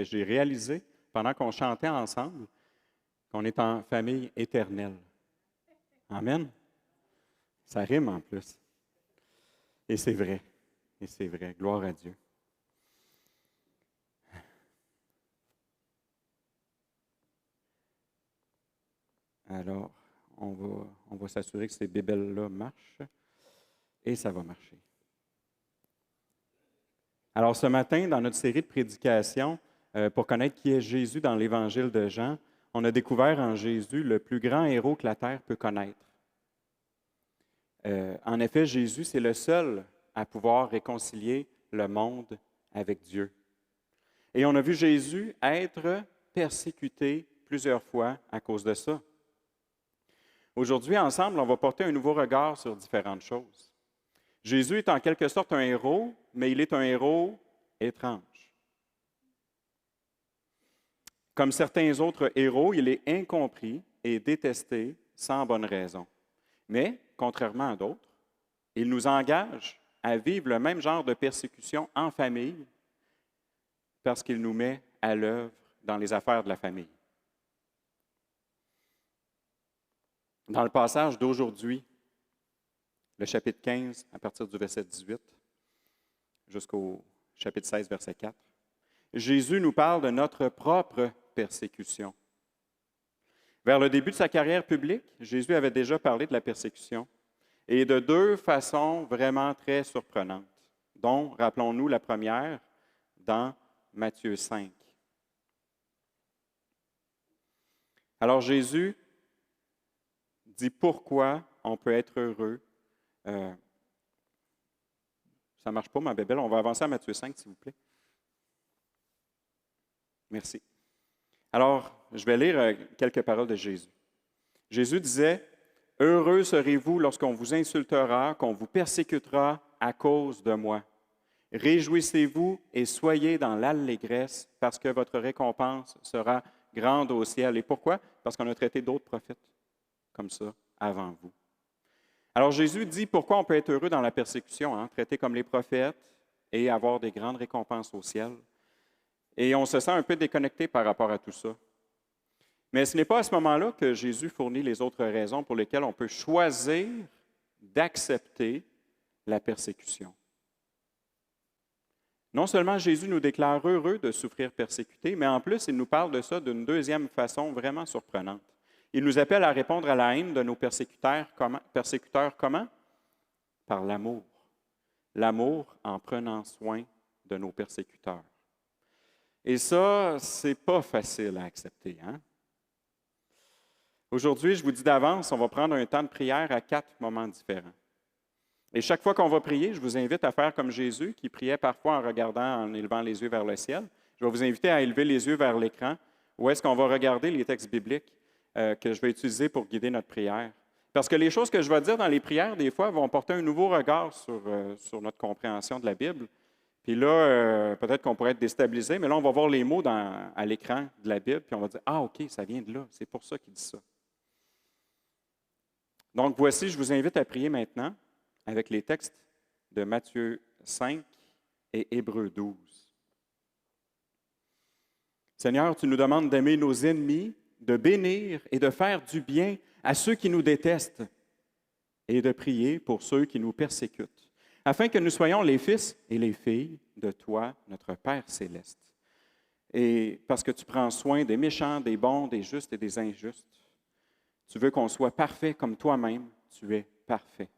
J'ai réalisé, pendant qu'on chantait ensemble, qu'on est en famille éternelle. Amen. Ça rime en plus. Et c'est vrai. Et c'est vrai. Gloire à Dieu. Alors, on va s'assurer que ces bébelles-là marchent. Et ça va marcher. Alors, ce matin, dans notre série de prédications, pour connaître qui est Jésus dans l'Évangile de Jean, on a découvert en Jésus le plus grand héros que la terre peut connaître. En effet, Jésus, c'est le seul à pouvoir réconcilier le monde avec Dieu. Et on a vu Jésus être persécuté plusieurs fois à cause de ça. Aujourd'hui, ensemble, on va porter un nouveau regard sur différentes choses. Jésus est en quelque sorte un héros, mais il est un héros étrange. Comme certains autres héros, il est incompris et détesté sans bonne raison. Mais, contrairement à d'autres, il nous engage à vivre le même genre de persécution en famille parce qu'il nous met à l'œuvre dans les affaires de la famille. Dans le passage d'aujourd'hui, le chapitre 15, à partir du verset 18, jusqu'au chapitre 16, verset 4, Jésus nous parle de notre propre persécution. Vers le début de sa carrière publique, Jésus avait déjà parlé de la persécution, et de deux façons vraiment très surprenantes, dont, rappelons-nous, la première, dans Matthieu 5. Alors Jésus dit pourquoi on peut être heureux. Ça ne marche pas, ma bébelle. On va avancer à Matthieu 5, s'il vous plaît. Merci. Alors, je vais lire quelques paroles de Jésus. Jésus disait, « Heureux serez-vous lorsqu'on vous insultera, qu'on vous persécutera à cause de moi. Réjouissez-vous et soyez dans l'allégresse, parce que votre récompense sera grande au ciel. » Et pourquoi? Parce qu'on a traité d'autres prophètes comme ça avant vous. Alors Jésus dit pourquoi on peut être heureux dans la persécution, traiter comme les prophètes et avoir des grandes récompenses au ciel. Et on se sent un peu déconnecté par rapport à tout ça. Mais ce n'est pas à ce moment-là que Jésus fournit les autres raisons pour lesquelles on peut choisir d'accepter la persécution. Non seulement Jésus nous déclare heureux de souffrir persécuté, mais en plus, il nous parle de ça d'une deuxième façon vraiment surprenante. Il nous appelle à répondre à la haine de nos persécuteurs. Comment? Par l'amour. L'amour en prenant soin de nos persécuteurs. Et ça, c'est pas facile à accepter, hein? Aujourd'hui, je vous dis d'avance, on va prendre un temps de prière à 4 moments différents. Et chaque fois qu'on va prier, je vous invite à faire comme Jésus, qui priait parfois en regardant, en élevant les yeux vers le ciel. Je vais vous inviter à élever les yeux vers l'écran, où est-ce qu'on va regarder les textes bibliques que je vais utiliser pour guider notre prière. Parce que les choses que je vais dire dans les prières, des fois, vont porter un nouveau regard sur notre compréhension de la Bible. Puis là, peut-être qu'on pourrait être déstabilisé, mais là, on va voir les mots à l'écran de la Bible, puis on va dire « Ah, OK, ça vient de là, c'est pour ça qu'il dit ça. » Donc, voici, je vous invite à prier maintenant avec les textes de Matthieu 5 et Hébreux 12. Seigneur, tu nous demandes d'aimer nos ennemis, de bénir et de faire du bien à ceux qui nous détestent et de prier pour ceux qui nous persécutent, afin que nous soyons les fils et les filles de toi, notre Père céleste. Et parce que tu prends soin des méchants, des bons, des justes et des injustes, tu veux qu'on soit parfait comme toi-même, tu es parfait.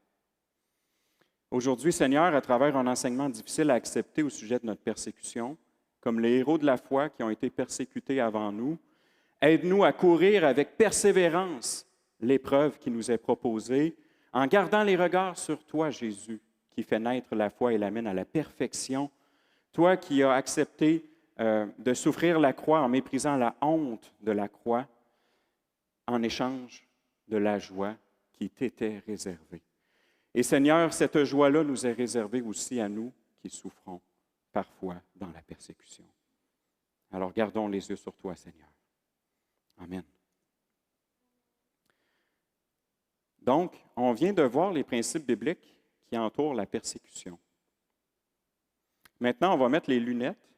Aujourd'hui, Seigneur, à travers un enseignement difficile à accepter au sujet de notre persécution, comme les héros de la foi qui ont été persécutés avant nous, aide-nous à courir avec persévérance l'épreuve qui nous est proposée, en gardant les regards sur toi, Jésus, qui fait naître la foi et l'amène à la perfection. Toi qui as accepté de souffrir la croix en méprisant la honte de la croix, en échange de la joie qui t'était réservée. Et Seigneur, cette joie-là nous est réservée aussi à nous qui souffrons parfois dans la persécution. Alors gardons les yeux sur toi, Seigneur. Amen. Donc, on vient de voir les principes bibliques qui entourent la persécution. Maintenant, on va mettre les lunettes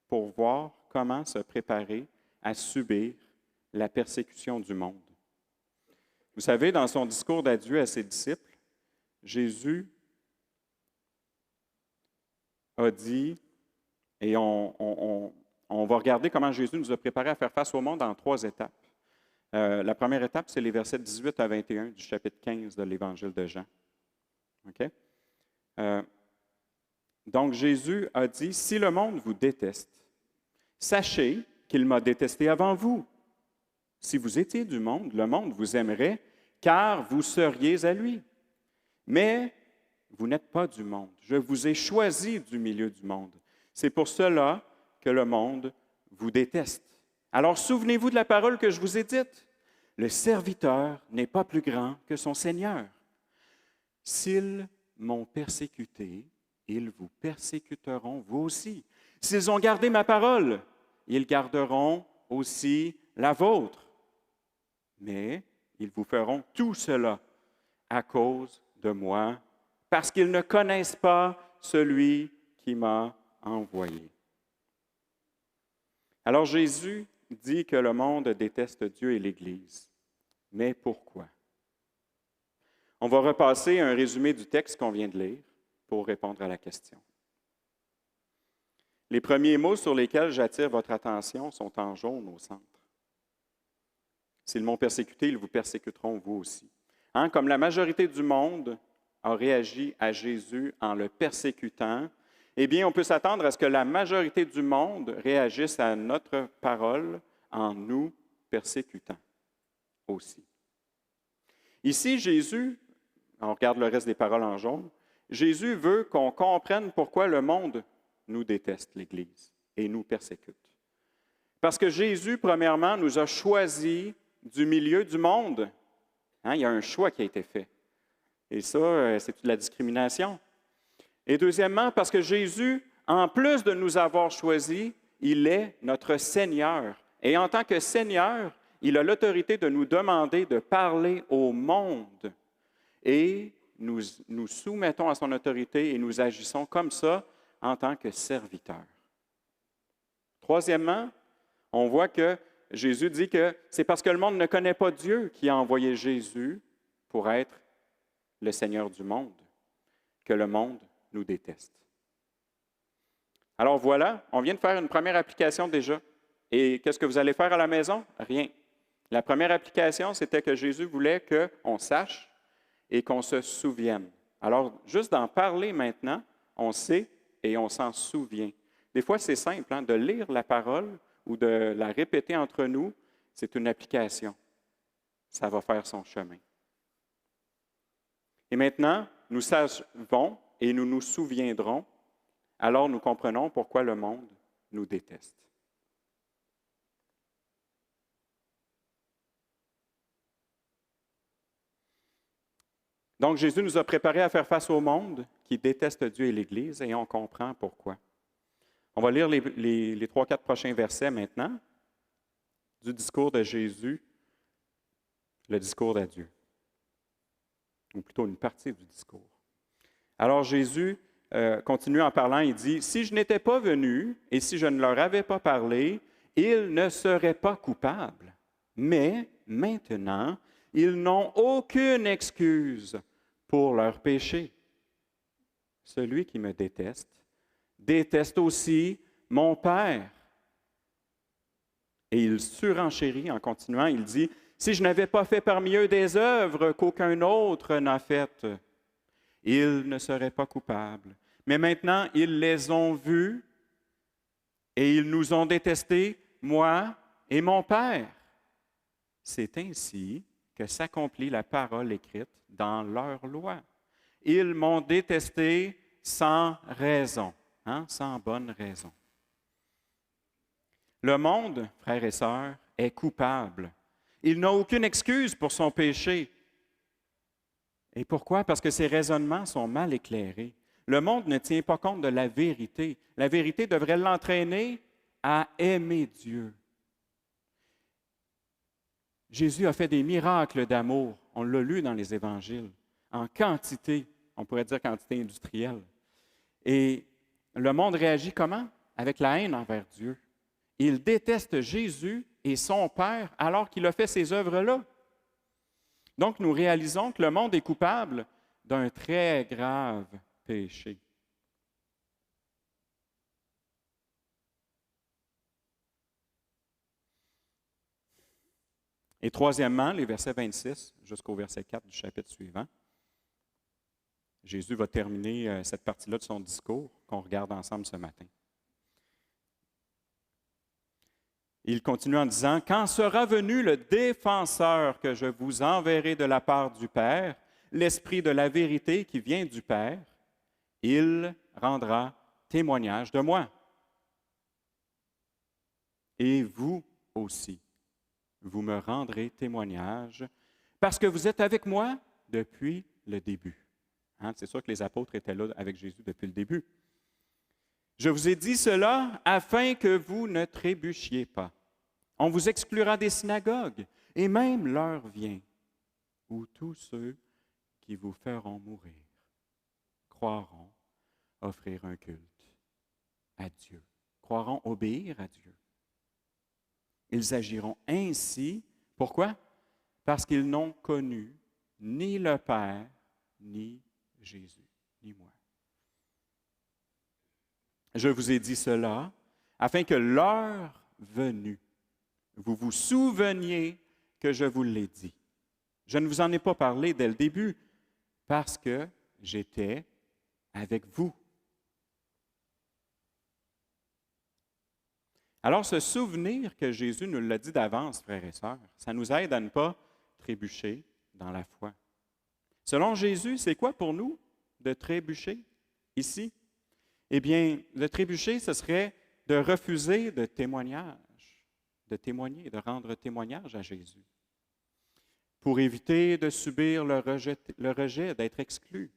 pour voir comment se préparer à subir la persécution du monde. Vous savez, dans son discours d'adieu à ses disciples, Jésus a dit, et on va regarder comment Jésus nous a préparés à faire face au monde en 3 étapes. La première étape, c'est les versets 18 à 21 du chapitre 15 de l'Évangile de Jean. OK? Donc, Jésus a dit, « Si le monde vous déteste, sachez qu'il m'a détesté avant vous. Si vous étiez du monde, le monde vous aimerait, car vous seriez à lui. Mais vous n'êtes pas du monde. Je vous ai choisi du milieu du monde. C'est pour cela que le monde vous déteste. Alors souvenez-vous de la parole que je vous ai dite. Le serviteur n'est pas plus grand que son Seigneur. S'ils m'ont persécuté, ils vous persécuteront vous aussi. S'ils ont gardé ma parole, ils garderont aussi la vôtre. Mais ils vous feront tout cela à cause de moi, parce qu'ils ne connaissent pas celui qui m'a envoyé. » Alors Jésus dit que le monde déteste Dieu et l'Église. Mais pourquoi? On va repasser un résumé du texte qu'on vient de lire pour répondre à la question. Les premiers mots sur lesquels j'attire votre attention sont en jaune au centre. S'ils m'ont persécuté, ils vous persécuteront vous aussi. Comme la majorité du monde a réagi à Jésus en le persécutant, eh bien, on peut s'attendre à ce que la majorité du monde réagisse à notre parole en nous persécutant aussi. Ici, Jésus, on regarde le reste des paroles en jaune, Jésus veut qu'on comprenne pourquoi le monde nous déteste, l'Église, et nous persécute. Parce que Jésus, premièrement, nous a choisis du milieu du monde. Il y a un choix qui a été fait. Et ça, c'est de la discrimination. Et deuxièmement, parce que Jésus, en plus de nous avoir choisis, il est notre Seigneur. Et en tant que Seigneur, il a l'autorité de nous demander de parler au monde. Et nous soumettons à son autorité et nous agissons comme ça en tant que serviteurs. Troisièmement, on voit que Jésus dit que c'est parce que le monde ne connaît pas Dieu qui a envoyé Jésus pour être le Seigneur du monde, que le monde nous déteste. Alors voilà, on vient de faire une première application déjà. Et qu'est-ce que vous allez faire à la maison? Rien. La première application, c'était que Jésus voulait qu'on sache et qu'on se souvienne. Alors, juste d'en parler maintenant, on sait et on s'en souvient. Des fois, c'est simple, de lire la parole ou de la répéter entre nous, c'est une application. Ça va faire son chemin. Et maintenant, nous savons et nous nous souviendrons, alors nous comprenons pourquoi le monde nous déteste. Donc, Jésus nous a préparés à faire face au monde qui déteste Dieu et l'Église, et on comprend pourquoi. On va lire les 3-4 prochains versets maintenant du discours de Jésus, le discours d'adieu, ou plutôt une partie du discours. Alors Jésus continue en parlant, il dit, « Si je n'étais pas venu et si je ne leur avais pas parlé, ils ne seraient pas coupables. Mais maintenant, ils n'ont aucune excuse pour leurs péchés. Celui qui me déteste aussi mon Père. » Et il surenchérit en continuant, il dit, « Si je n'avais pas fait parmi eux des œuvres qu'aucun autre n'a faites, ils ne seraient pas coupables. Mais maintenant, ils les ont vus et ils nous ont détestés, moi et mon Père. C'est ainsi que s'accomplit la parole écrite dans leur loi. Ils m'ont détesté sans raison, sans bonne raison. » Le monde, frères et sœurs, est coupable. Il n'a aucune excuse pour son péché. Et pourquoi? Parce que ses raisonnements sont mal éclairés. Le monde ne tient pas compte de la vérité. La vérité devrait l'entraîner à aimer Dieu. Jésus a fait des miracles d'amour. On l'a lu dans les évangiles, en quantité, on pourrait dire quantité industrielle. Et le monde réagit comment? Avec la haine envers Dieu. il déteste Jésus et son Père alors qu'il a fait ces œuvres-là. Donc, nous réalisons que le monde est coupable d'un très grave péché. Et troisièmement, les versets 26 jusqu'au verset 4 du chapitre suivant. Jésus va terminer cette partie-là de son discours qu'on regarde ensemble ce matin. Il continue en disant, « Quand sera venu le défenseur que je vous enverrai de la part du Père, l'Esprit de la vérité qui vient du Père, il rendra témoignage de moi. Et vous aussi, vous me rendrez témoignage parce que vous êtes avec moi depuis le début. » Hein, c'est sûr que les apôtres étaient là avec Jésus depuis le début. Je vous ai dit cela afin que vous ne trébuchiez pas. On vous exclura des synagogues, et même l'heure vient où tous ceux qui vous feront mourir croiront offrir un culte à Dieu, croiront obéir à Dieu. Ils agiront ainsi, pourquoi? Parce qu'ils n'ont connu ni le Père, ni Jésus, ni moi. Je vous ai dit cela afin que l'heure venue, vous vous souveniez que je vous l'ai dit. Je ne vous en ai pas parlé dès le début parce que j'étais avec vous. Alors, ce souvenir que Jésus nous l'a dit d'avance, frères et sœurs, ça nous aide à ne pas trébucher dans la foi. Selon Jésus, c'est quoi pour nous de trébucher ici? Eh bien, de trébucher, ce serait de refuser de témoignage, de témoigner, de rendre témoignage à Jésus, pour éviter de subir le rejet, d'être exclu,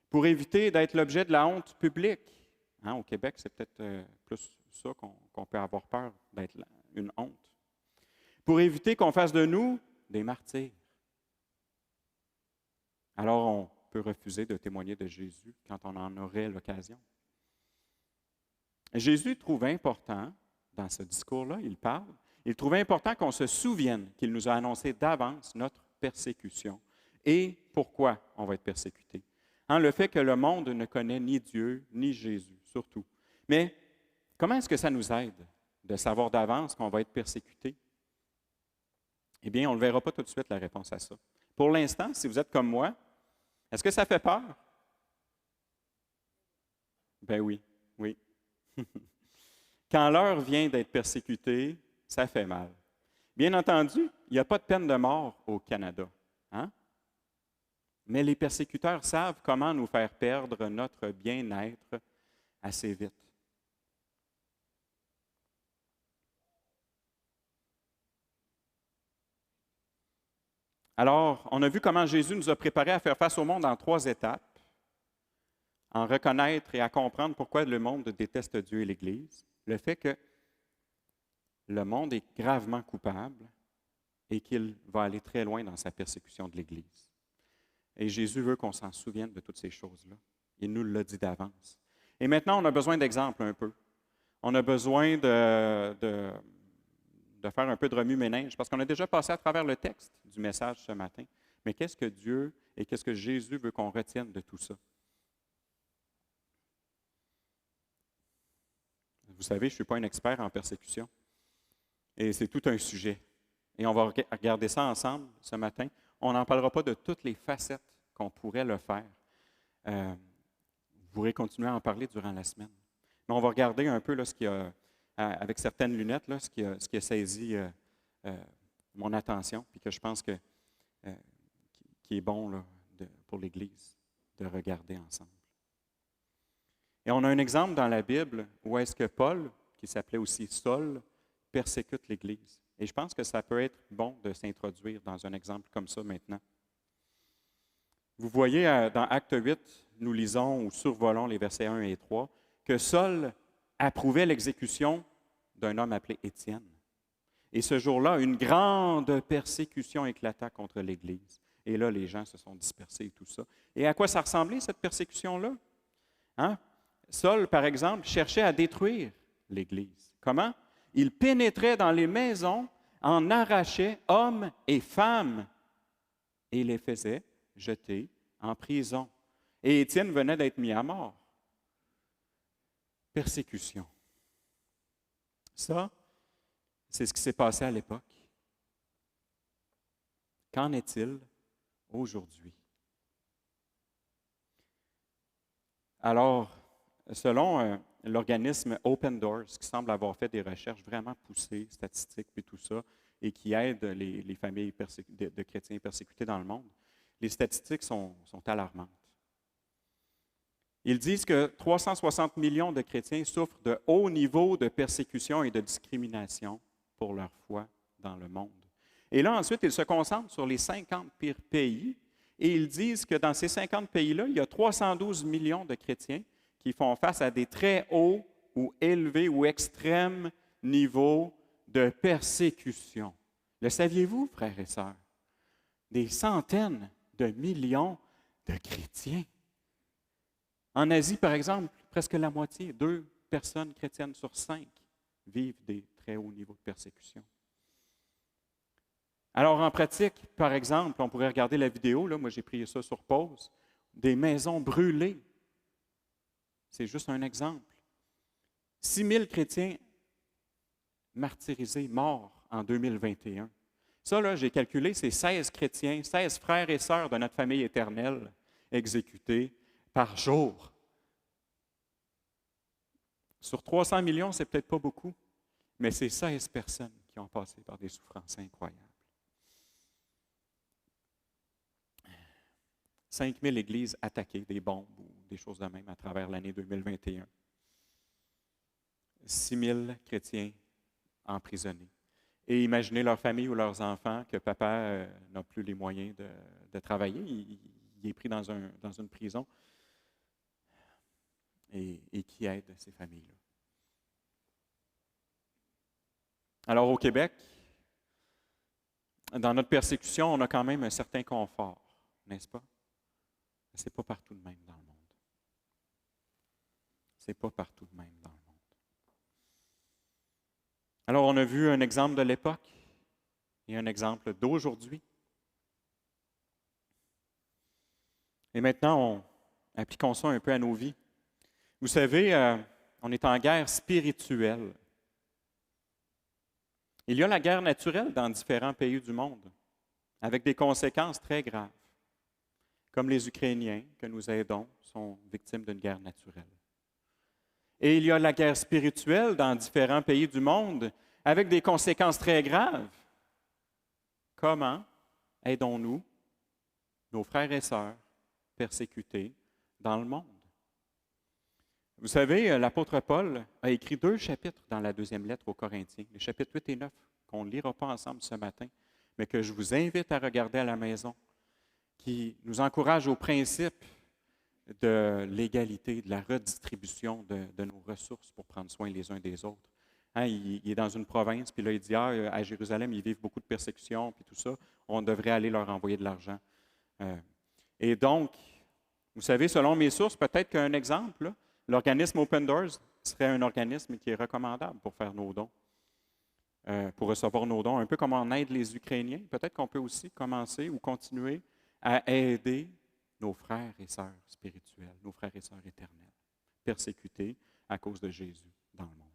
pour éviter d'être l'objet de la honte publique. Hein, au Québec, c'est peut-être plus ça qu'on peut avoir peur d'être une honte. Pour éviter qu'on fasse de nous des martyrs. Alors, on peut refuser de témoigner de Jésus quand on en aurait l'occasion. Jésus trouve important, dans ce discours-là, il trouve important qu'on se souvienne qu'il nous a annoncé d'avance notre persécution et pourquoi on va être persécuté. Hein, le fait que le monde ne connaît ni Dieu, ni Jésus, surtout. Mais comment est-ce que ça nous aide de savoir d'avance qu'on va être persécuté? Eh bien, on ne verra pas tout de suite la réponse à ça. Pour l'instant, si vous êtes comme moi, est-ce que ça fait peur? Ben oui, oui. Quand l'heure vient d'être persécuté, ça fait mal. Bien entendu, il n'y a pas de peine de mort au Canada. Hein? Mais les persécuteurs savent comment nous faire perdre notre bien-être assez vite. Alors, on a vu comment Jésus nous a préparés à faire face au monde en 3 étapes, en reconnaître et à comprendre pourquoi le monde déteste Dieu et l'Église, le fait que le monde est gravement coupable et qu'il va aller très loin dans sa persécution de l'Église. Et Jésus veut qu'on s'en souvienne de toutes ces choses-là. Il nous l'a dit d'avance. Et maintenant, on a besoin d'exemples un peu. On a besoin de faire un peu de remue-ménage, parce qu'on a déjà passé à travers le texte du message ce matin. Mais qu'est-ce que Dieu et qu'est-ce que Jésus veut qu'on retienne de tout ça? Vous savez, je ne suis pas un expert en persécution. Et c'est tout un sujet. Et on va regarder ça ensemble ce matin. On n'en parlera pas de toutes les facettes qu'on pourrait le faire. Vous pourrez continuer à en parler durant la semaine. Mais on va regarder un peu là, ce qui a, avec certaines lunettes, là, ce qui a saisi mon attention, puis que je pense qui est bon là, pour l'Église de regarder ensemble. Et on a un exemple dans la Bible où est-ce que Paul, qui s'appelait aussi Saul, persécute l'Église. Et je pense que ça peut être bon de s'introduire dans un exemple comme ça maintenant. Vous voyez, dans Acte 8, nous lisons ou survolons les versets 1 et 3, que Saul approuvait l'exécution d'un homme appelé Étienne. Et ce jour-là, une grande persécution éclata contre l'Église. Et là, les gens se sont dispersés et tout ça. Et à quoi ça ressemblait, cette persécution-là? Hein? Saul, par exemple, cherchait à détruire l'Église. Comment? Il pénétrait dans les maisons, en arrachait hommes et femmes et les faisait jeter en prison. Et Étienne venait d'être mis à mort. Persécution. Ça, c'est ce qui s'est passé à l'époque. Qu'en est-il aujourd'hui? Alors, selon l'organisme Open Doors, qui semble avoir fait des recherches vraiment poussées, statistiques et tout ça, et qui aide les familles de chrétiens persécutés dans le monde, les statistiques sont alarmantes. Ils disent que 360 millions de chrétiens souffrent de hauts niveaux de persécution et de discrimination pour leur foi dans le monde. Et là, ensuite, ils se concentrent sur les 50 pires pays et ils disent que dans ces 50 pays-là, il y a 312 millions de chrétiens qui font face à des très hauts ou élevés ou extrêmes niveaux de persécution. Le saviez-vous, frères et sœurs? Des centaines de millions de chrétiens. En Asie, par exemple, presque la moitié, 2 personnes chrétiennes sur 5 vivent des très hauts niveaux de persécution. Alors, en pratique, par exemple, on pourrait regarder la vidéo, là, moi j'ai pris ça sur pause, des maisons brûlées. C'est juste un exemple. 6 000 chrétiens martyrisés, morts en 2021. Ça, là, j'ai calculé, c'est 16 chrétiens, 16 frères et sœurs de notre famille éternelle exécutés par jour. Sur 300 millions, c'est peut-être pas beaucoup, mais c'est 16 personnes qui ont passé par des souffrances incroyables. 5 000 églises attaquées, des bombes ou des choses de même à travers l'année 2021. 6 000 chrétiens emprisonnés. Et imaginez leur famille ou leurs enfants que papa n'a plus les moyens de travailler. Il est pris dans une prison. Et qui aide ces familles-là. Alors au Québec, dans notre persécution, on a quand même un certain confort, n'est-ce pas? Ce n'est pas partout de même dans le monde. Ce n'est pas partout de même dans le monde. Alors on a vu un exemple de l'époque et un exemple d'aujourd'hui. Et maintenant, appliquons ça un peu à nos vies. Vous savez, on est en guerre spirituelle. Il y a la guerre naturelle dans différents pays du monde, avec des conséquences très graves, comme les Ukrainiens que nous aidons sont victimes d'une guerre naturelle. Et il y a la guerre spirituelle dans différents pays du monde, avec des conséquences très graves. Comment aidons-nous nos frères et sœurs persécutés dans le monde? Vous savez, l'apôtre Paul a écrit 2 chapitres dans la 2e lettre aux Corinthiens, les chapitres 8 et 9, qu'on ne lira pas ensemble ce matin, mais que je vous invite à regarder à la maison, qui nous encourage au principe de l'égalité, de la redistribution de nos ressources pour prendre soin les uns des autres. Hein, il est dans une province, puis là, il dit, à Jérusalem, ils vivent beaucoup de persécutions, puis tout ça, on devrait aller leur envoyer de l'argent. Et donc, vous savez, selon mes sources, peut-être qu'un exemple, là, l'organisme Open Doors serait un organisme qui est recommandable pour faire nos dons, pour recevoir nos dons, un peu comme on aide les Ukrainiens. Peut-être qu'on peut aussi commencer ou continuer à aider nos frères et sœurs spirituels, nos frères et sœurs éternels, persécutés à cause de Jésus dans le monde.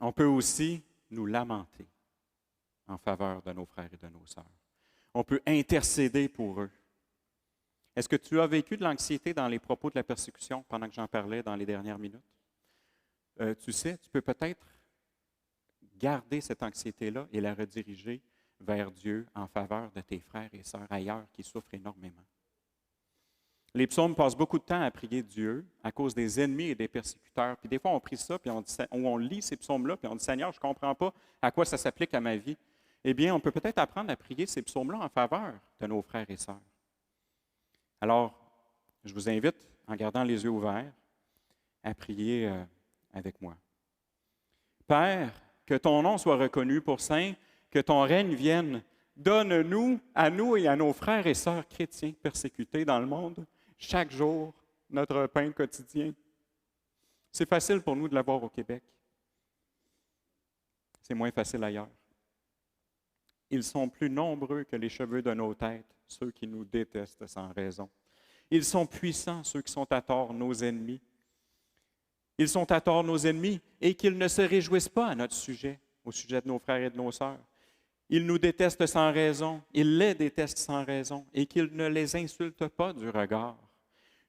On peut aussi nous lamenter en faveur de nos frères et de nos sœurs. On peut intercéder pour eux. Est-ce que tu as vécu de l'anxiété dans les propos de la persécution pendant que j'en parlais dans les dernières minutes? Tu sais, tu peux peut-être garder cette anxiété-là et la rediriger vers Dieu en faveur de tes frères et sœurs ailleurs qui souffrent énormément. Les psaumes passent beaucoup de temps à prier Dieu à cause des ennemis et des persécuteurs. Puis des fois, on prie ça, puis on lit ces psaumes-là, puis on dit « Seigneur, je ne comprends pas à quoi ça s'applique à ma vie. » Eh bien, on peut peut-être apprendre à prier ces psaumes-là en faveur de nos frères et sœurs. Alors, je vous invite, en gardant les yeux ouverts, à prier avec moi. Père, que ton nom soit reconnu pour saint, que ton règne vienne. Donne-nous, à nous et à nos frères et sœurs chrétiens persécutés dans le monde, chaque jour, notre pain quotidien. C'est facile pour nous de l'avoir au Québec. C'est moins facile ailleurs. Ils sont plus nombreux que les cheveux de nos têtes, ceux qui nous détestent sans raison. Ils sont puissants, ceux qui sont à tort, nos ennemis. Ils sont à tort, nos ennemis, et qu'ils ne se réjouissent pas à notre sujet, au sujet de nos frères et de nos sœurs. Ils nous détestent sans raison, ils les détestent sans raison, et qu'ils ne les insultent pas du regard.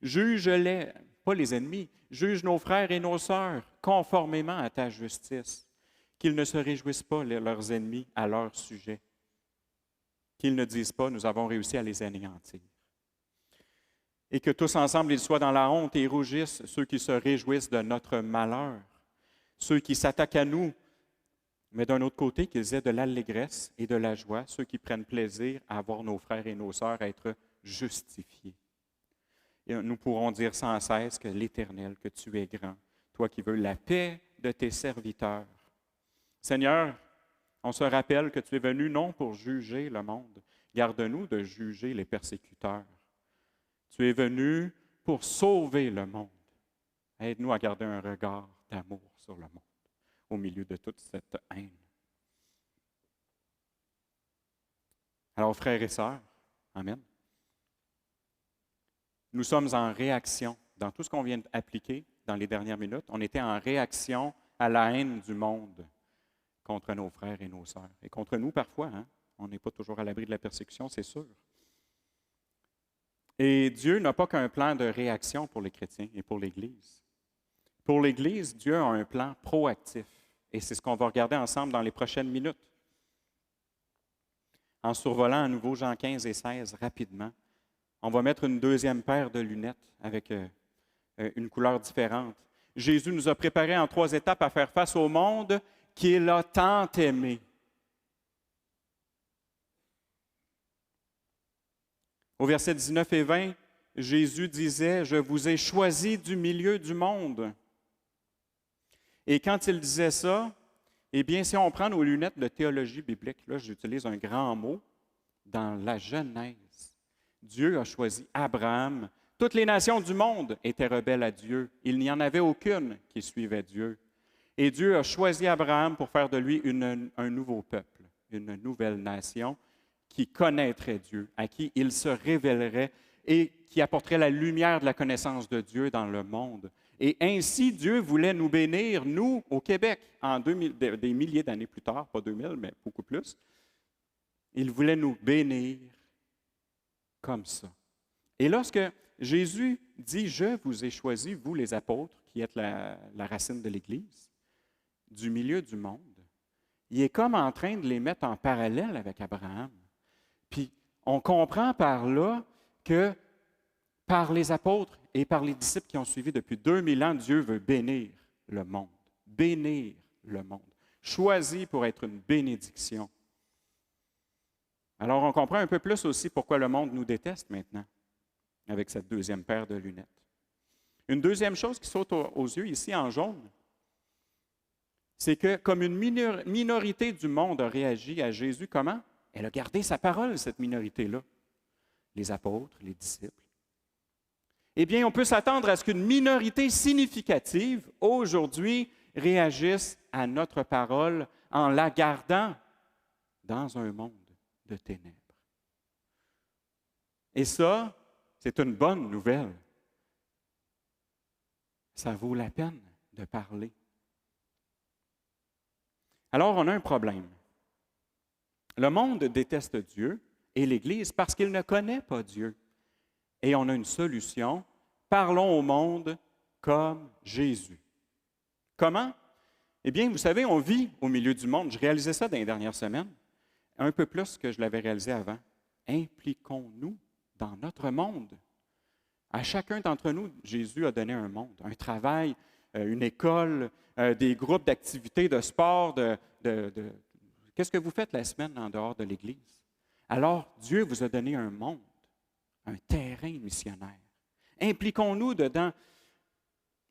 Juge-les, pas les ennemis, juge nos frères et nos sœurs conformément à ta justice, qu'ils ne se réjouissent pas, leurs ennemis, à leur sujet, qu'ils ne disent pas, nous avons réussi à les anéantir. Et que tous ensemble, ils soient dans la honte et rougissent, ceux qui se réjouissent de notre malheur, ceux qui s'attaquent à nous, mais d'un autre côté, qu'ils aient de l'allégresse et de la joie, ceux qui prennent plaisir à voir nos frères et nos sœurs être justifiés. Et nous pourrons dire sans cesse que l'Éternel, que tu es grand, toi qui veux la paix de tes serviteurs. Seigneur, on se rappelle que tu es venu non pour juger le monde, garde-nous de juger les persécuteurs. Tu es venu pour sauver le monde. Aide-nous à garder un regard d'amour sur le monde, au milieu de toute cette haine. Alors, frères et sœurs, amen. Nous sommes en réaction. Dans tout ce qu'on vient d'appliquer dans les dernières minutes, on était en réaction à la haine du monde contre nos frères et nos sœurs. Et contre nous parfois, hein? On n'est pas toujours à l'abri de la persécution, c'est sûr. Et Dieu n'a pas qu'un plan de réaction pour les chrétiens et pour l'Église. Pour l'Église, Dieu a un plan proactif. Et c'est ce qu'on va regarder ensemble dans les prochaines minutes. En survolant à nouveau Jean 15 et 16 rapidement, on va mettre une deuxième paire de lunettes avec une couleur différente. Jésus nous a préparés en 3 étapes à faire face au monde qu'il a tant aimé. Au verset 19 et 20, Jésus disait « Je vous ai choisi du milieu du monde ». Et quand il disait ça, eh bien, si on prend nos lunettes de théologie biblique, là, j'utilise un grand mot, dans la Genèse, Dieu a choisi Abraham. Toutes les nations du monde étaient rebelles à Dieu. Il n'y en avait aucune qui suivait Dieu. Et Dieu a choisi Abraham pour faire de lui un nouveau peuple, une nouvelle nation qui connaîtrait Dieu, à qui il se révélerait et qui apporterait la lumière de la connaissance de Dieu dans le monde. Et ainsi, Dieu voulait nous bénir, nous, au Québec, des milliers d'années plus tard, pas 2000, mais beaucoup plus. Il voulait nous bénir comme ça. Et lorsque Jésus dit « Je vous ai choisi, vous les apôtres, qui êtes la racine de l'Église, du milieu du monde », il est comme en train de les mettre en parallèle avec Abraham. Puis on comprend par là que par les apôtres et par les disciples qui ont suivi depuis 2000 ans, Dieu veut bénir le monde. Bénir le monde. Choisi pour être une bénédiction. Alors on comprend un peu plus aussi pourquoi le monde nous déteste maintenant, avec cette deuxième paire de lunettes. Une deuxième chose qui saute aux yeux ici en jaune, c'est que comme une minorité du monde a réagi à Jésus, comment? Elle a gardé sa parole, cette minorité-là. Les apôtres, les disciples. Eh bien, on peut s'attendre à ce qu'une minorité significative, aujourd'hui, réagisse à notre parole en la gardant dans un monde de ténèbres. Et ça, c'est une bonne nouvelle. Ça vaut la peine de parler. Alors, on a un problème. Le monde déteste Dieu et l'Église parce qu'il ne connaît pas Dieu. Et on a une solution. Parlons au monde comme Jésus. Comment? Eh bien, vous savez, on vit au milieu du monde. Je réalisais ça dans les dernières semaines, un peu plus que je l'avais réalisé avant. Impliquons-nous dans notre monde. À chacun d'entre nous, Jésus a donné un monde, un travail, une école, des groupes d'activités, de sport, Qu'est-ce que vous faites la semaine en dehors de l'Église? Alors, Dieu vous a donné un monde, un terrain missionnaire. Impliquons-nous dedans.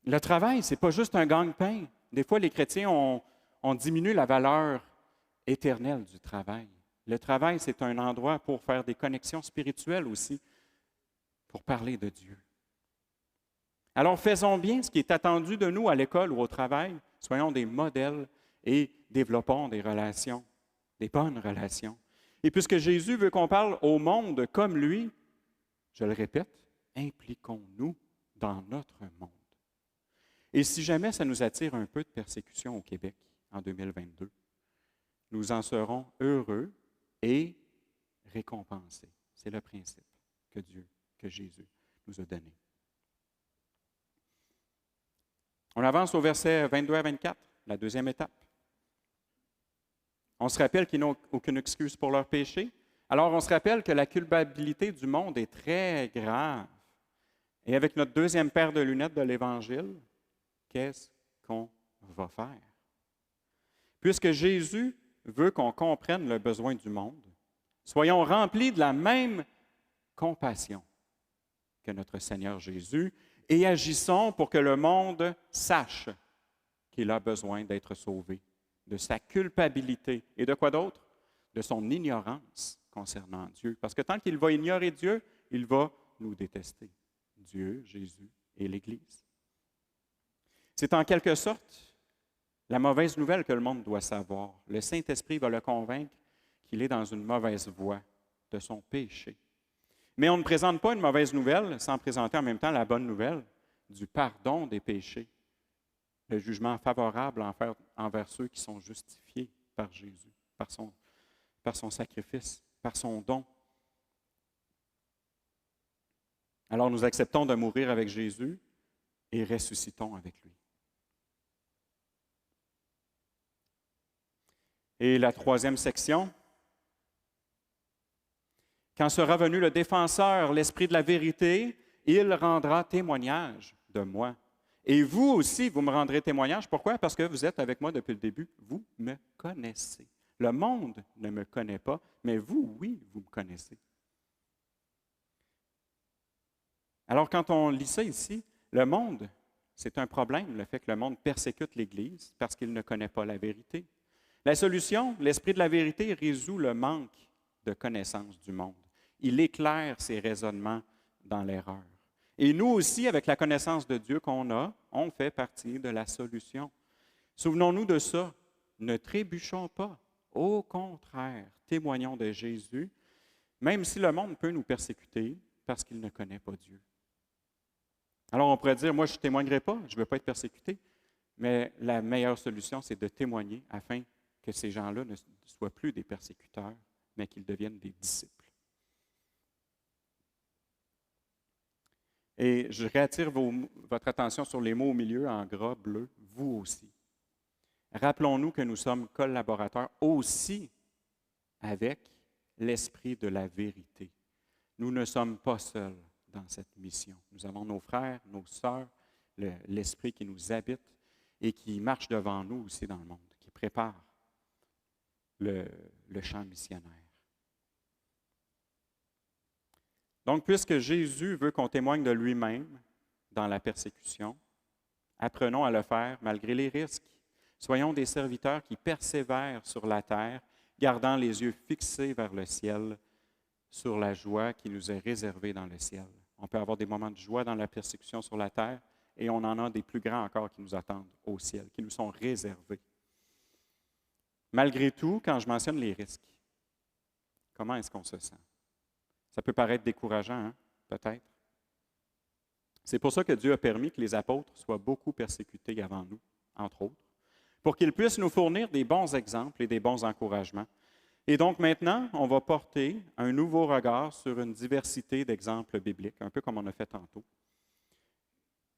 Le travail, ce n'est pas juste un gagne-pain. Des fois, les chrétiens ont diminué la valeur éternelle du travail. Le travail, c'est un endroit pour faire des connexions spirituelles aussi, pour parler de Dieu. Alors faisons bien ce qui est attendu de nous à l'école ou au travail. Soyons des modèles et développons des relations, des bonnes relations. Et puisque Jésus veut qu'on parle au monde comme lui, je le répète, impliquons-nous dans notre monde. Et si jamais ça nous attire un peu de persécution au Québec en 2022, nous en serons heureux et récompensés. C'est le principe que Jésus nous a donné. On avance au verset 22 à 24, la deuxième étape. On se rappelle qu'ils n'ont aucune excuse pour leur péché. Alors, on se rappelle que la culpabilité du monde est très grave. Et avec notre deuxième paire de lunettes de l'Évangile, qu'est-ce qu'on va faire? Puisque Jésus veut qu'on comprenne le besoin du monde, soyons remplis de la même compassion que notre Seigneur Jésus et agissons pour que le monde sache qu'il a besoin d'être sauvé, de sa culpabilité et de quoi d'autre? De son ignorance concernant Dieu. Parce que tant qu'il va ignorer Dieu, il va nous détester. Dieu, Jésus et l'Église. C'est en quelque sorte la mauvaise nouvelle que le monde doit savoir. Le Saint-Esprit va le convaincre qu'il est dans une mauvaise voie de son péché. Mais on ne présente pas une mauvaise nouvelle sans présenter en même temps la bonne nouvelle du pardon des péchés, le jugement favorable envers ceux qui sont justifiés par Jésus, par son sacrifice, par son don. Alors nous acceptons de mourir avec Jésus et ressuscitons avec lui. Et la troisième section, quand sera venu le défenseur, l'Esprit de la vérité, il rendra témoignage de moi. Et vous aussi, vous me rendrez témoignage. Pourquoi? Parce que vous êtes avec moi depuis le début. Vous me connaissez. Le monde ne me connaît pas, mais vous, oui, vous me connaissez. Alors, quand on lit ça ici, le monde, c'est un problème, le fait que le monde persécute l'Église parce qu'il ne connaît pas la vérité. La solution, l'Esprit de la vérité résout le manque de connaissance du monde. Il éclaire ses raisonnements dans l'erreur. Et nous aussi, avec la connaissance de Dieu qu'on a, on fait partie de la solution. Souvenons-nous de ça. Ne trébuchons pas. Au contraire, témoignons de Jésus, même si le monde peut nous persécuter parce qu'il ne connaît pas Dieu. Alors on pourrait dire, moi je ne témoignerai pas, je ne veux pas être persécuté, mais la meilleure solution, c'est de témoigner afin que ces gens-là ne soient plus des persécuteurs, mais qu'ils deviennent des disciples. Et je réattire votre attention sur les mots au milieu en gras bleu, vous aussi. Rappelons-nous que nous sommes collaborateurs aussi avec l'Esprit de la vérité. Nous ne sommes pas seuls dans cette mission. Nous avons nos frères, nos sœurs, l'Esprit qui nous habite et qui marche devant nous aussi dans le monde, qui prépare le champ missionnaire. Donc, puisque Jésus veut qu'on témoigne de lui-même dans la persécution, apprenons à le faire malgré les risques. Soyons des serviteurs qui persévèrent sur la terre, gardant les yeux fixés vers le ciel, sur la joie qui nous est réservée dans le ciel. On peut avoir des moments de joie dans la persécution sur la terre, et on en a des plus grands encore qui nous attendent au ciel, qui nous sont réservés. Malgré tout, quand je mentionne les risques, comment est-ce qu'on se sent? Ça peut paraître décourageant, hein? Peut-être. C'est pour ça que Dieu a permis que les apôtres soient beaucoup persécutés avant nous, entre autres, pour qu'ils puissent nous fournir des bons exemples et des bons encouragements. Et donc maintenant, on va porter un nouveau regard sur une diversité d'exemples bibliques, un peu comme on a fait tantôt.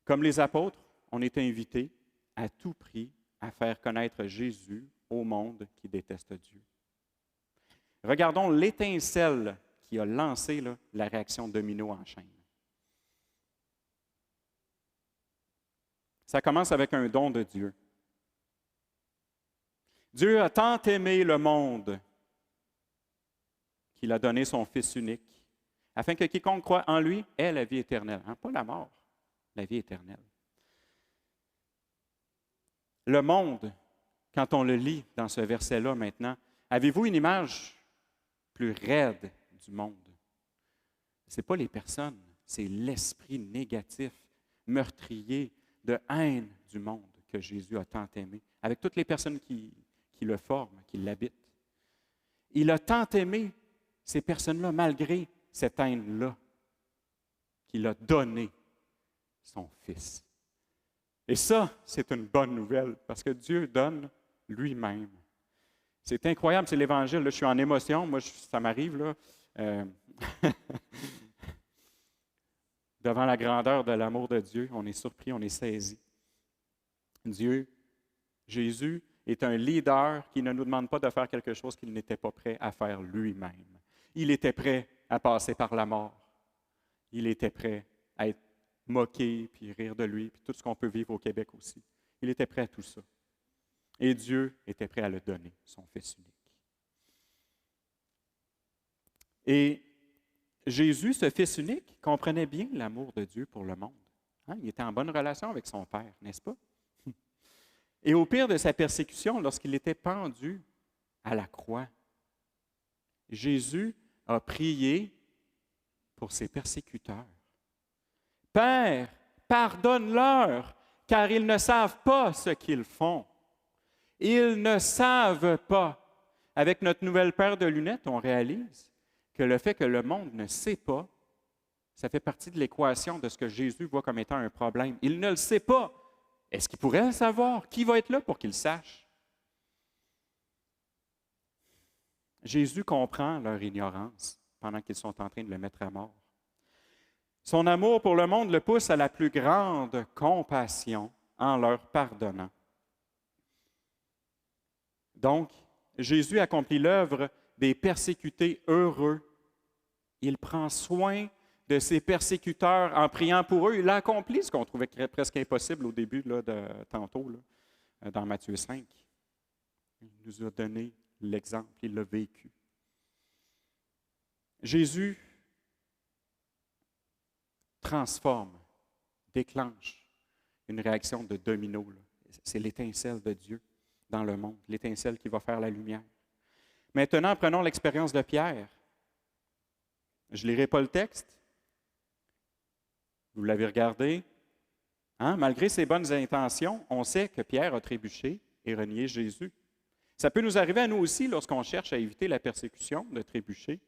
Comme les apôtres, on est invités à tout prix à faire connaître Jésus au monde qui déteste Dieu. Regardons l'étincelle qui a lancé la réaction domino en chaîne. Ça commence avec un don de Dieu. Dieu a tant aimé le monde qu'il a donné son Fils unique, afin que quiconque croit en lui ait la vie éternelle. Hein? Pas la mort, la vie éternelle. Le monde, quand on le lit dans ce verset-là maintenant, avez-vous une image plus raide du monde? Ce n'est pas les personnes, c'est l'esprit négatif, meurtrier, de haine du monde que Jésus a tant aimé, avec toutes les personnes qui le forment, qui l'habitent. Il a tant aimé ces personnes-là, malgré cette haine-là, qu'il a donné son Fils. Et ça, c'est une bonne nouvelle, parce que Dieu donne lui-même. C'est incroyable, c'est l'Évangile. Là, je suis en émotion, moi, ça m'arrive, là. Devant la grandeur de l'amour de Dieu, on est surpris, on est saisi. Dieu, Jésus, est un leader qui ne nous demande pas de faire quelque chose qu'il n'était pas prêt à faire lui-même. Il était prêt à passer par la mort. Il était prêt à être moqué, puis rire de lui, puis tout ce qu'on peut vivre au Québec aussi. Il était prêt à tout ça. Et Dieu était prêt à le donner, son Fils unique. Et Jésus, ce Fils unique, comprenait bien l'amour de Dieu pour le monde. Hein? Il était en bonne relation avec son Père, n'est-ce pas? Et au pire de sa persécution, lorsqu'il était pendu à la croix, Jésus a prié pour ses persécuteurs. Père, pardonne-leur, car ils ne savent pas ce qu'ils font. Ils ne savent pas. Avec notre nouvelle paire de lunettes, on réalise que le fait que le monde ne sait pas, ça fait partie de l'équation de ce que Jésus voit comme étant un problème. Il ne le sait pas. Est-ce qu'il pourrait le savoir? Qui va être là pour qu'il le sache? Jésus comprend leur ignorance pendant qu'ils sont en train de le mettre à mort. Son amour pour le monde le pousse à la plus grande compassion en leur pardonnant. Donc, Jésus accomplit l'œuvre des persécutés heureux. Il prend soin de ses persécuteurs en priant pour eux. Il a accompli ce qu'on trouvait presque impossible au début, là, tantôt, là, dans Matthieu 5. Il nous a donné l'exemple, il l'a vécu. Jésus transforme, déclenche une réaction de domino. C'est l'étincelle de Dieu dans le monde, l'étincelle qui va faire la lumière. Maintenant, prenons l'expérience de Pierre. Je ne lirai pas le texte. Vous l'avez regardé. Hein? Malgré ses bonnes intentions, on sait que Pierre a trébuché et renié Jésus. Ça peut nous arriver à nous aussi lorsqu'on cherche à éviter la persécution, de trébucher,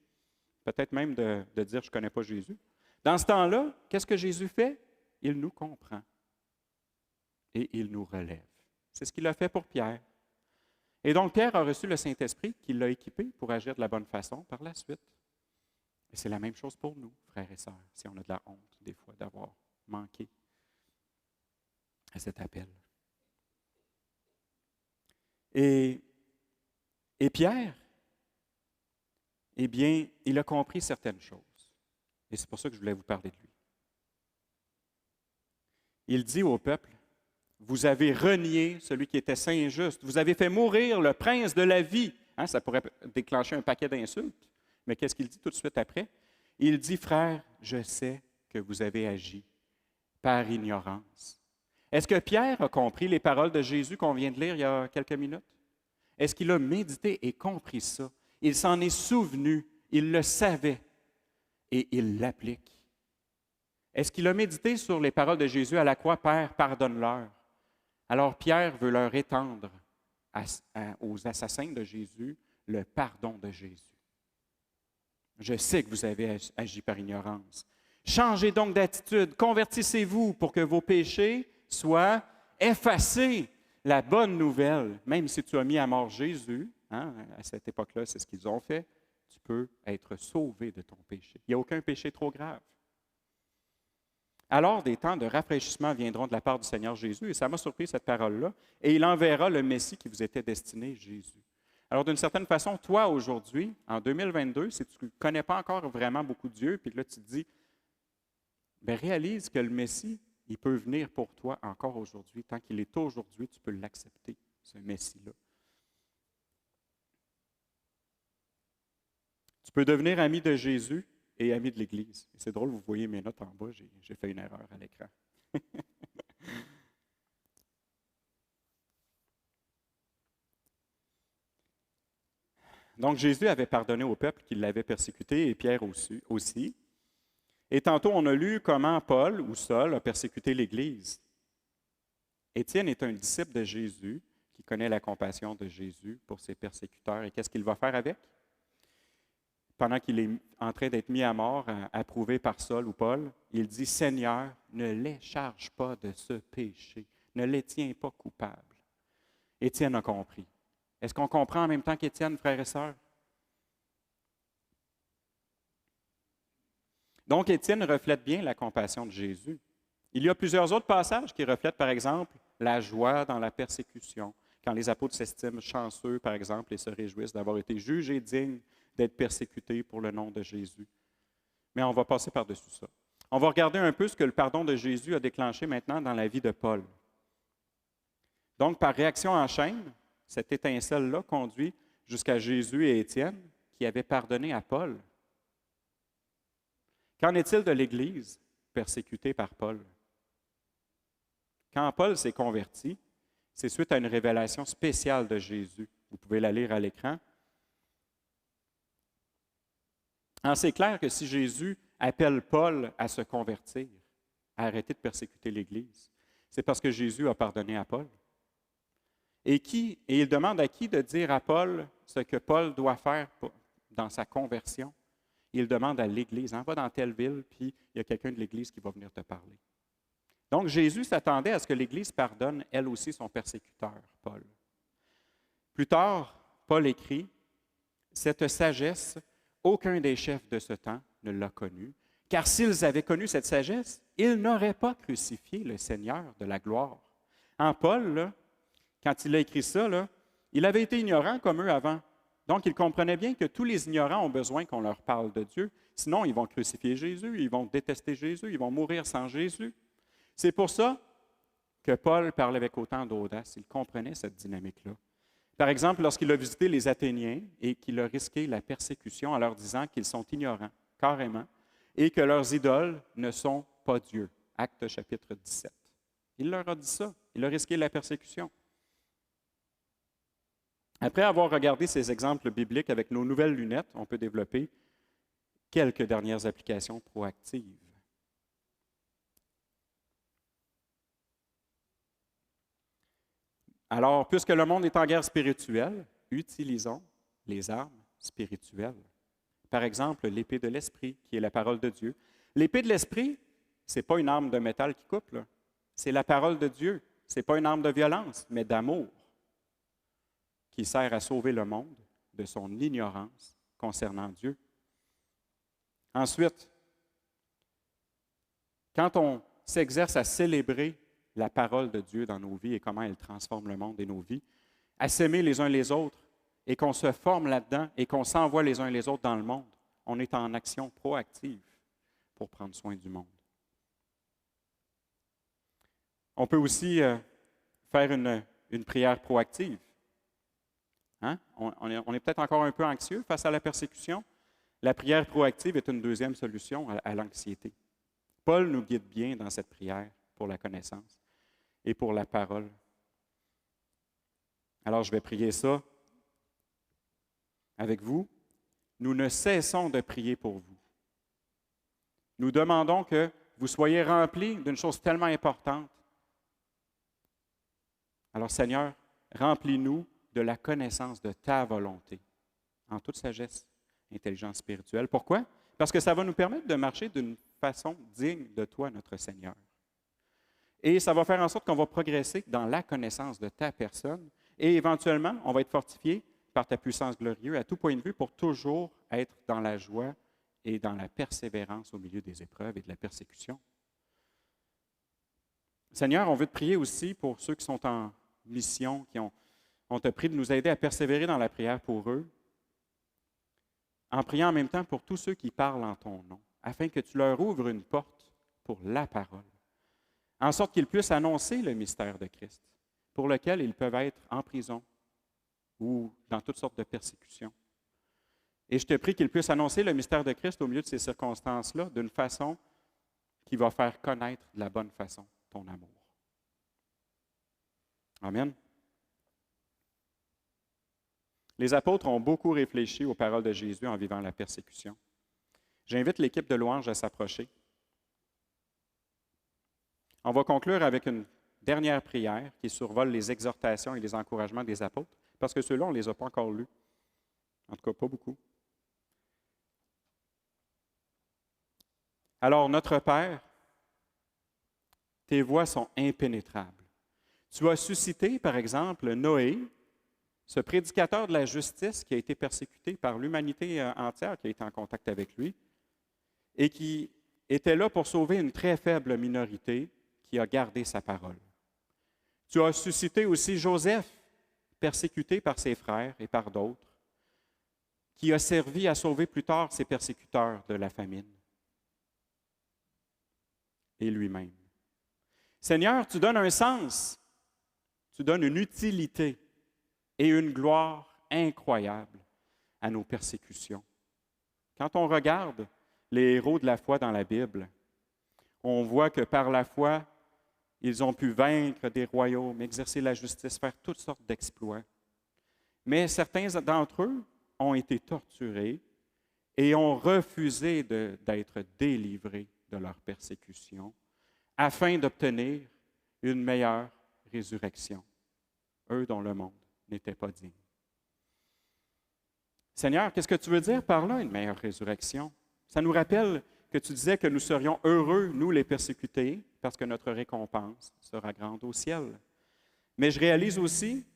peut-être même de dire « je ne connais pas Jésus ». Dans ce temps-là, qu'est-ce que Jésus fait? Il nous comprend et il nous relève. C'est ce qu'il a fait pour Pierre. Et donc, Pierre a reçu le Saint-Esprit qui l'a équipé pour agir de la bonne façon par la suite. Et c'est la même chose pour nous, frères et sœurs, si on a de la honte, des fois, d'avoir manqué à cet appel. Et Pierre, eh bien, il a compris certaines choses. Et c'est pour ça que je voulais vous parler de lui. Il dit au peuple, « Vous avez renié celui qui était saint et juste. Vous avez fait mourir le prince de la vie. » Hein, ça pourrait déclencher un paquet d'insultes. Mais qu'est-ce qu'il dit tout de suite après? Il dit, « Frères, je sais que vous avez agi par ignorance. » Est-ce que Pierre a compris les paroles de Jésus qu'on vient de lire il y a quelques minutes? Est-ce qu'il a médité et compris ça? Il s'en est souvenu, il le savait et il l'applique. Est-ce qu'il a médité sur les paroles de Jésus à la croix, « Père, pardonne-leur » ? Alors Pierre veut leur étendre aux assassins de Jésus le pardon de Jésus. Je sais que vous avez agi par ignorance. Changez donc d'attitude, convertissez-vous pour que vos péchés soient effacés. La bonne nouvelle, même si tu as mis à mort Jésus, hein, à cette époque-là, c'est ce qu'ils ont fait, tu peux être sauvé de ton péché. Il n'y a aucun péché trop grave. Alors, des temps de rafraîchissement viendront de la part du Seigneur Jésus, et ça m'a surpris cette parole-là, et il enverra le Messie qui vous était destiné, Jésus. Alors, d'une certaine façon, toi, aujourd'hui, en 2022, si tu ne connais pas encore vraiment beaucoup Dieu, puis que là, tu te dis, bien, réalise que le Messie, il peut venir pour toi encore aujourd'hui. Tant qu'il est aujourd'hui, tu peux l'accepter, ce Messie-là. Tu peux devenir ami de Jésus et ami de l'Église. C'est drôle, vous voyez mes notes en bas, j'ai fait une erreur à l'écran. Donc, Jésus avait pardonné au peuple qui l'avait persécuté, et Pierre aussi. Et tantôt, on a lu comment Paul ou Saul a persécuté l'Église. Étienne est un disciple de Jésus qui connaît la compassion de Jésus pour ses persécuteurs. Et qu'est-ce qu'il va faire avec? Pendant qu'il est en train d'être mis à mort, approuvé par Saul ou Paul, il dit, « Seigneur, ne les charge pas de ce péché, ne les tiens pas coupables. » Étienne a compris. Est-ce qu'on comprend en même temps qu'Étienne, frères et sœurs? Donc, Étienne reflète bien la compassion de Jésus. Il y a plusieurs autres passages qui reflètent, par exemple, la joie dans la persécution, quand les apôtres s'estiment chanceux, par exemple, et se réjouissent d'avoir été jugés dignes d'être persécutés pour le nom de Jésus. Mais on va passer par-dessus ça. On va regarder un peu ce que le pardon de Jésus a déclenché maintenant dans la vie de Paul. Donc, par réaction en chaîne, cette étincelle-là conduit jusqu'à Jésus et Étienne, qui avaient pardonné à Paul. Qu'en est-il de l'Église persécutée par Paul? Quand Paul s'est converti, c'est suite à une révélation spéciale de Jésus. Vous pouvez la lire à l'écran. Alors, c'est clair que si Jésus appelle Paul à se convertir, à arrêter de persécuter l'Église, c'est parce que Jésus a pardonné à Paul. Et il demande à qui de dire à Paul ce que Paul doit faire dans sa conversion? Il demande à l'Église, va dans telle ville, puis il y a quelqu'un de l'Église qui va venir te parler. Donc, Jésus s'attendait à ce que l'Église pardonne, elle aussi, son persécuteur, Paul. Plus tard, Paul écrit, « Cette sagesse, aucun des chefs de ce temps ne l'a connue, car s'ils avaient connu cette sagesse, ils n'auraient pas crucifié le Seigneur de la gloire. » En Paul, là, quand il a écrit ça, là, il avait été ignorant comme eux avant. Donc, il comprenait bien que tous les ignorants ont besoin qu'on leur parle de Dieu. Sinon, ils vont crucifier Jésus, ils vont détester Jésus, ils vont mourir sans Jésus. C'est pour ça que Paul parlait avec autant d'audace. Il comprenait cette dynamique-là. Par exemple, lorsqu'il a visité les Athéniens et qu'il a risqué la persécution en leur disant qu'ils sont ignorants, carrément, et que leurs idoles ne sont pas Dieu. Actes chapitre 17. Il leur a dit ça. Il a risqué la persécution. Après avoir regardé ces exemples bibliques avec nos nouvelles lunettes, on peut développer quelques dernières applications proactives. Alors, puisque le monde est en guerre spirituelle, utilisons les armes spirituelles. Par exemple, l'épée de l'Esprit, qui est la parole de Dieu. L'épée de l'Esprit, ce n'est pas une arme de métal qui coupe, là. C'est la parole de Dieu. Ce n'est pas une arme de violence, mais d'amour, qui sert à sauver le monde de son ignorance concernant Dieu. Ensuite, quand on s'exerce à célébrer la parole de Dieu dans nos vies et comment elle transforme le monde et nos vies, à s'aimer les uns les autres et qu'on se forme là-dedans et qu'on s'envoie les uns les autres dans le monde, on est en action proactive pour prendre soin du monde. On peut aussi faire une prière proactive. Hein? On est peut-être encore un peu anxieux face à la persécution. La prière proactive est une deuxième solution à l'anxiété. Paul nous guide bien dans cette prière pour la connaissance et pour la parole. Alors, je vais prier ça avec vous. Nous ne cessons de prier pour vous. Nous demandons que vous soyez remplis d'une chose tellement importante. Alors, Seigneur, remplis-nous de la connaissance de ta volonté, en toute sagesse, intelligence spirituelle. Pourquoi? Parce que ça va nous permettre de marcher d'une façon digne de toi, notre Seigneur. Et ça va faire en sorte qu'on va progresser dans la connaissance de ta personne et éventuellement, on va être fortifié par ta puissance glorieuse à tout point de vue pour toujours être dans la joie et dans la persévérance au milieu des épreuves et de la persécution. Seigneur, on veut te prier aussi pour ceux qui sont en mission, on te prie de nous aider à persévérer dans la prière pour eux, en priant en même temps pour tous ceux qui parlent en ton nom, afin que tu leur ouvres une porte pour la parole, en sorte qu'ils puissent annoncer le mystère de Christ, pour lequel ils peuvent être en prison ou dans toutes sortes de persécutions. Et je te prie qu'ils puissent annoncer le mystère de Christ au milieu de ces circonstances-là d'une façon qui va faire connaître de la bonne façon ton amour. Amen. Les apôtres ont beaucoup réfléchi aux paroles de Jésus en vivant la persécution. J'invite l'équipe de louange à s'approcher. On va conclure avec une dernière prière qui survole les exhortations et les encouragements des apôtres, parce que ceux-là, on ne les a pas encore lus. En tout cas, pas beaucoup. Alors, notre Père, tes voies sont impénétrables. Tu as suscité, par exemple, Noé, ce prédicateur de la justice qui a été persécuté par l'humanité entière, qui a été en contact avec lui, et qui était là pour sauver une très faible minorité qui a gardé sa parole. Tu as suscité aussi Joseph, persécuté par ses frères et par d'autres, qui a servi à sauver plus tard ses persécuteurs de la famine et lui-même. Seigneur, tu donnes un sens, tu donnes une utilité et une gloire incroyable à nos persécutions. Quand on regarde les héros de la foi dans la Bible, on voit que par la foi, ils ont pu vaincre des royaumes, exercer la justice, faire toutes sortes d'exploits. Mais certains d'entre eux ont été torturés et ont refusé d'être délivrés de leur persécution afin d'obtenir une meilleure résurrection, eux dont le monde n'était pas digne. Seigneur, qu'est-ce que tu veux dire par là, une meilleure résurrection? Ça nous rappelle que tu disais que nous serions heureux, nous les persécutés, parce que notre récompense sera grande au ciel. Mais je réalise aussi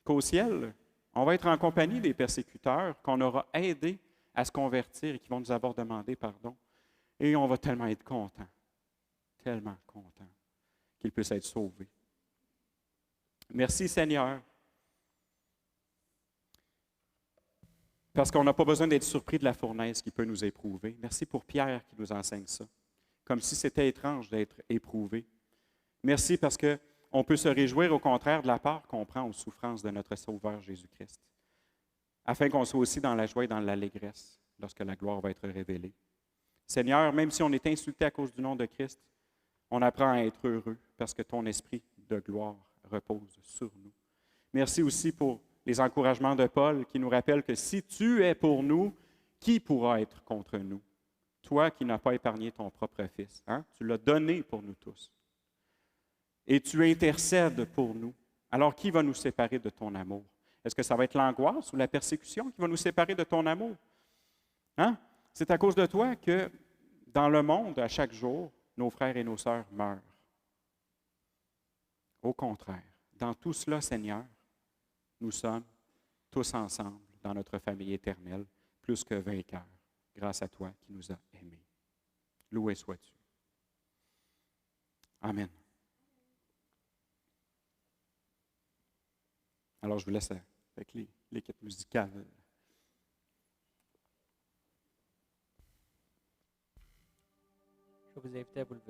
qu'au ciel, on va être en compagnie des persécuteurs qu'on aura aidés à se convertir et qui vont nous avoir demandé pardon. Et on va tellement être contents qu'ils puissent être sauvés. Merci Seigneur, parce qu'on n'a pas besoin d'être surpris de la fournaise qui peut nous éprouver. Merci pour Pierre qui nous enseigne ça, comme si c'était étrange d'être éprouvé. Merci parce qu'on peut se réjouir au contraire de la part qu'on prend aux souffrances de notre Sauveur Jésus-Christ, afin qu'on soit aussi dans la joie et dans l'allégresse lorsque la gloire va être révélée. Seigneur, même si on est insulté à cause du nom de Christ, on apprend à être heureux parce que ton esprit de gloire repose sur nous. Merci aussi pour les encouragements de Paul qui nous rappellent que si tu es pour nous, qui pourra être contre nous? Toi qui n'as pas épargné ton propre Fils, hein? Tu l'as donné pour nous tous. Et tu intercèdes pour nous. Alors qui va nous séparer de ton amour? Est-ce que ça va être l'angoisse ou la persécution qui va nous séparer de ton amour? Hein? C'est à cause de toi que dans le monde, à chaque jour, nos frères et nos sœurs meurent. Au contraire, dans tout cela, Seigneur, nous sommes tous ensemble dans notre famille éternelle, plus que vainqueurs, grâce à toi qui nous as aimés. Loué sois-tu. Amen. Alors, je vous laisse avec l'équipe musicale. Je vais vous inviter à vous lever.